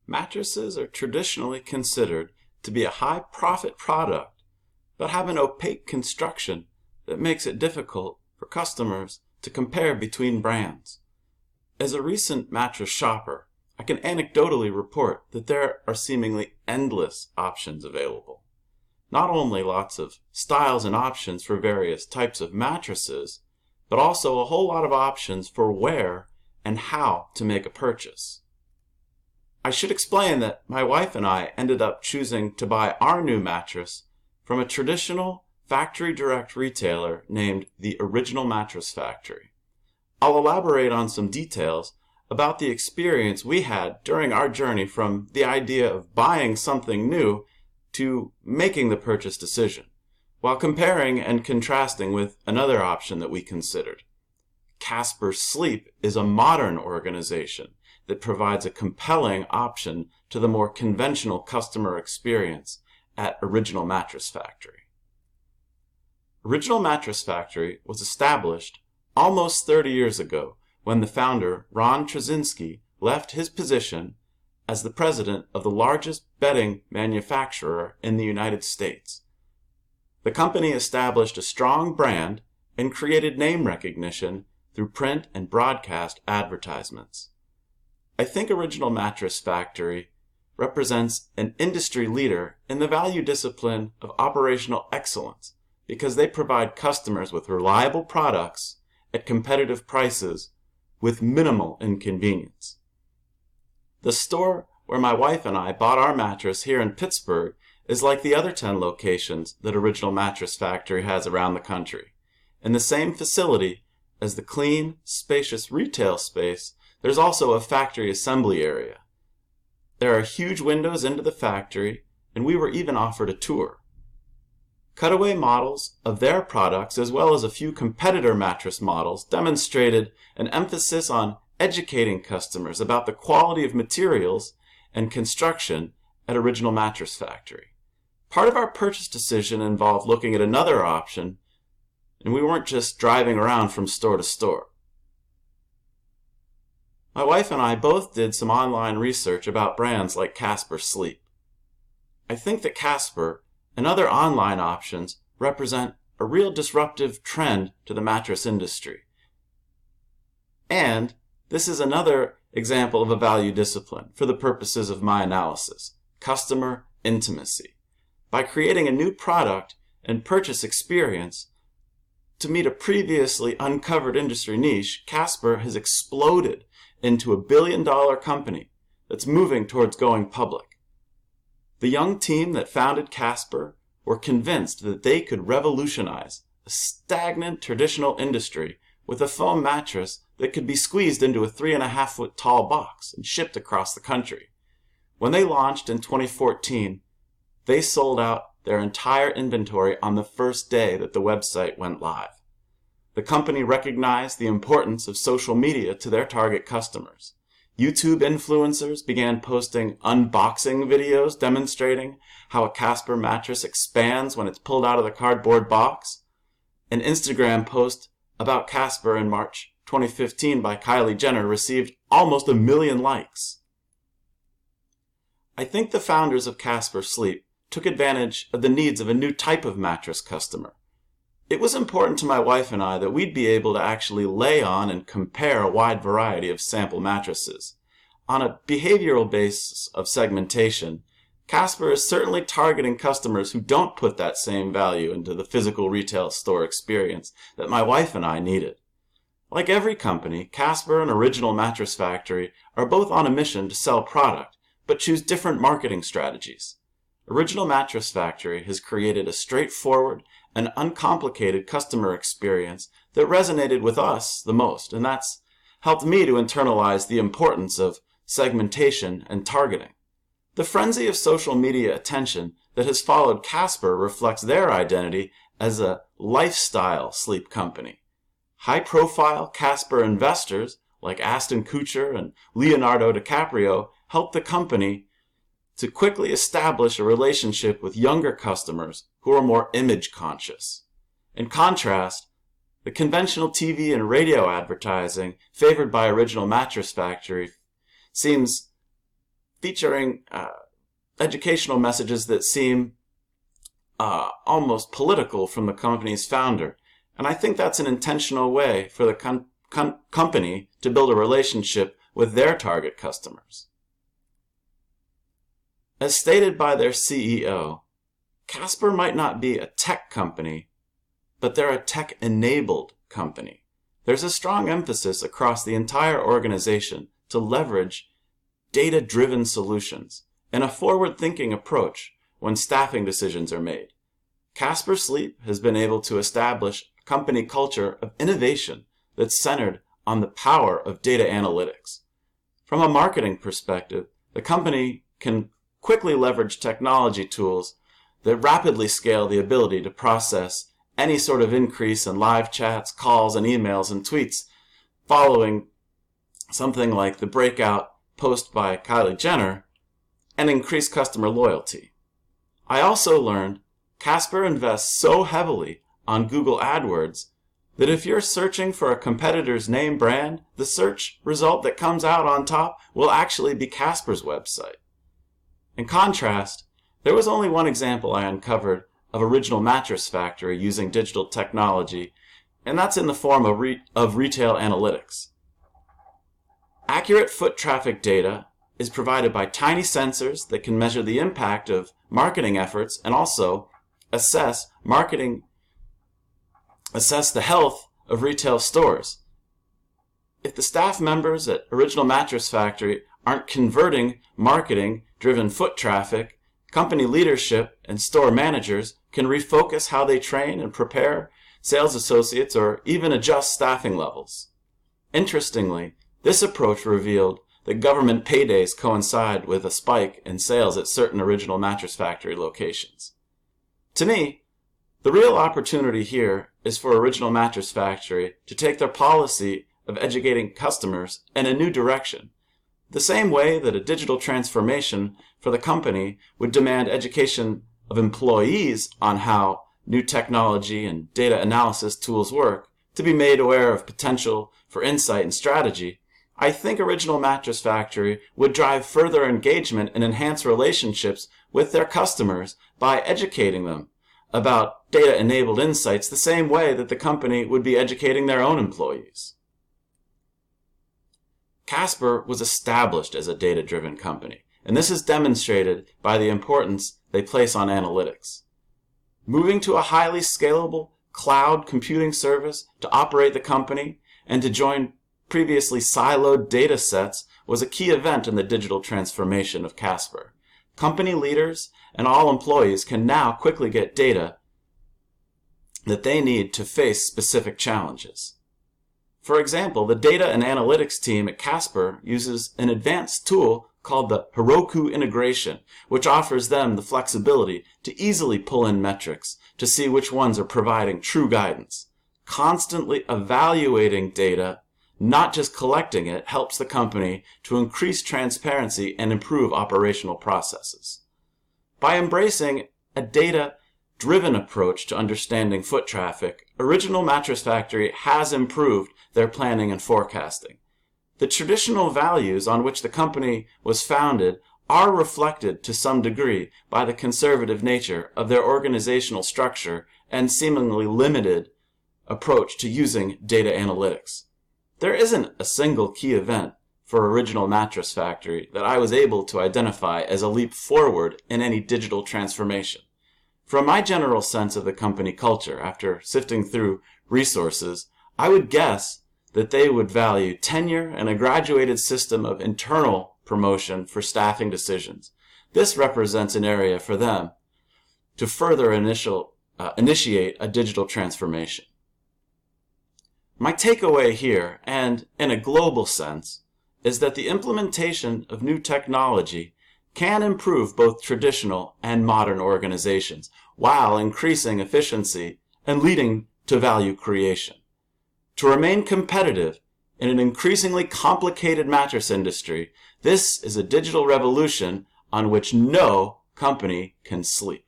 Mattresses are traditionally considered to be a high-profit product, but have an opaque construction that makes it difficult for customers to compare between brands. As a recent mattress shopper, I can anecdotally report that there are seemingly endless options available. Not only lots of styles and options for various types of mattresses, but also a whole lot of options for where and how to make a purchase. I should explain that my wife and I ended up choosing to buy our new mattress from a traditional factory direct retailer named the Original Mattress Factory. I'll elaborate on some details about the experience we had during our journey from the idea of buying something new to making the purchase decision, while comparing and contrasting with another option that we considered. Casper Sleep is a modern organization that provides a compelling option to the more conventional customer experience at Original Mattress Factory. Original Mattress Factory was established almost 30 years ago when the founder, Ron Trzynski, left his position as the president of the largest bedding manufacturer in the United States. The company established a strong brand and created name recognition through print and broadcast advertisements. I think Original Mattress Factory represents an industry leader in the value discipline of operational excellence because they provide customers with reliable products at competitive prices with minimal inconvenience. The store where my wife and I bought our mattress here in Pittsburgh is like the other 10 locations that Original Mattress Factory has around the country. In the same facility as the clean, spacious retail space, there's also a factory assembly area. There are huge windows into the factory, and we were even offered a tour. Cutaway models of their products, as well as a few competitor mattress models, demonstrated an emphasis on educating customers about the quality of materials and construction at Original Mattress Factory. Part of our purchase decision involved looking at another option, and we weren't just driving around from store to store. My wife and I both did some online research about brands like Casper Sleep. I think that Casper and other online options represent a real disruptive trend to the mattress industry. And this is another example of a value discipline for the purposes of my analysis: customer intimacy. By creating a new product and purchase experience to meet a previously uncovered industry niche, Casper has exploded into a billion-dollar company that's moving towards going public. The young team that founded Casper were convinced that they could revolutionize a stagnant traditional industry with a foam mattress that could be squeezed into a 3.5-foot tall box and shipped across the country. When they launched in 2014, they sold out their entire inventory on the first day that the website went live. The company recognized the importance of social media to their target customers. YouTube influencers began posting unboxing videos demonstrating how a Casper mattress expands when it's pulled out of the cardboard box. An Instagram post about Casper in March 2015 by Kylie Jenner received almost 1 million likes. I think the founders of Casper Sleep took advantage of the needs of a new type of mattress customer. It was important to my wife and I that we'd be able to actually lay on and compare a wide variety of sample mattresses. On a behavioral basis of segmentation, Casper is certainly targeting customers who don't put that same value into the physical retail store experience that my wife and I needed. Like every company, Casper and Original Mattress Factory are both on a mission to sell product, but choose different marketing strategies. Original Mattress Factory has created a straightforward and uncomplicated customer experience that resonated with us the most, and that's helped me to internalize the importance of segmentation and targeting. The frenzy of social media attention that has followed Casper reflects their identity as a lifestyle sleep company. High-profile Casper investors like Ashton Kutcher and Leonardo DiCaprio helped the company to quickly establish a relationship with younger customers who are more image conscious. In contrast, the conventional TV and radio advertising favored by Original Mattress Factory seems featuring educational messages that seem almost political from the company's founder. And I think that's an intentional way for the company to build a relationship with their target customers. As stated by their CEO, Casper might not be a tech company, but they're a tech-enabled company. There's a strong emphasis across the entire organization to leverage data-driven solutions and a forward-thinking approach when staffing decisions are made. Casper Sleep has been able to establish a company culture of innovation that's centered on the power of data analytics. From a marketing perspective, the company can quickly leverage technology tools that rapidly scale the ability to process any sort of increase in live chats, calls, and emails and tweets following something like the breakout post by Kylie Jenner, and increase customer loyalty. I also learned Casper invests so heavily on Google AdWords that if you're searching for a competitor's name brand, the search result that comes out on top will actually be Casper's website. In contrast, there was only one example I uncovered of Original Mattress Factory using digital technology, and that's in the form of retail analytics. Accurate foot traffic data is provided by tiny sensors that can measure the impact of marketing efforts and also assess the health of retail stores. If the staff members at Original Mattress Factory aren't converting marketing-driven foot traffic, company leadership and store managers can refocus how they train and prepare sales associates or even adjust staffing levels. Interestingly, this approach revealed that government paydays coincide with a spike in sales at certain Original Mattress Factory locations. To me, the real opportunity here is for Original Mattress Factory to take their policy of educating customers in a new direction, the same way that a digital transformation for the company would demand education of employees on how new technology and data analysis tools work to be made aware of potential for insight and strategy. I think Original Mattress Factory would drive further engagement and enhance relationships with their customers by educating them about data-enabled insights the same way that the company would be educating their own employees. Casper was established as a data-driven company, and this is demonstrated by the importance they place on analytics. Moving to a highly scalable cloud computing service to operate the company and to join previously siloed data sets was a key event in the digital transformation of Casper. Company leaders and all employees can now quickly get data that they need to face specific challenges. For example, the data and analytics team at Casper uses an advanced tool called the Heroku integration, which offers them the flexibility to easily pull in metrics to see which ones are providing true guidance. Constantly evaluating data, not just collecting it, helps the company to increase transparency and improve operational processes. By embracing a data-driven approach to understanding foot traffic, Original Mattress Factory has improved their planning and forecasting. The traditional values on which the company was founded are reflected to some degree by the conservative nature of their organizational structure and seemingly limited approach to using data analytics. There isn't a single key event for Original Mattress Factory that I was able to identify as a leap forward in any digital transformation. From my general sense of the company culture, after sifting through resources, I would guess that they would value tenure and a graduated system of internal promotion for staffing decisions. This represents an area for them to further initiate a digital transformation. My takeaway here, and in a global sense, is that the implementation of new technology can improve both traditional and modern organizations while increasing efficiency and leading to value creation. To remain competitive in an increasingly complicated mattress industry, this is a digital revolution on which no company can sleep.